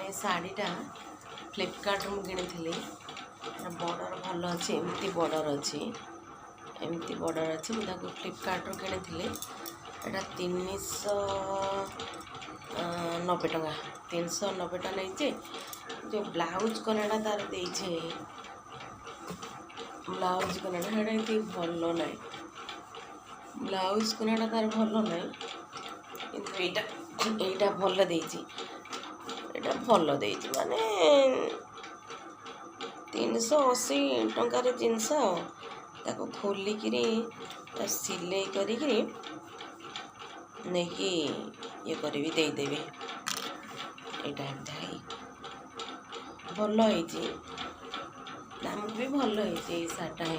ए शाढ़ीटा फ्लिपकार्ट मु किनी बॉर्डर भल अच्छे एमती बॉर्डर अच्छी एमती बॉर्डर अच्छी मुझे फ्लिपकार्ट किनी एटा 390 टका 390 टका नहीं जो ब्लाउज कलर तार देछे ब्लाउज कलर ये भल ना ब्लाउज कलर तार भल ना कि यहीटा भल देची भल देची माने 380 टंकार जिनस खोलिकी सिले करी नहीं ये करी देदेवी यहाँ भल दाम भी भल शार्टा है।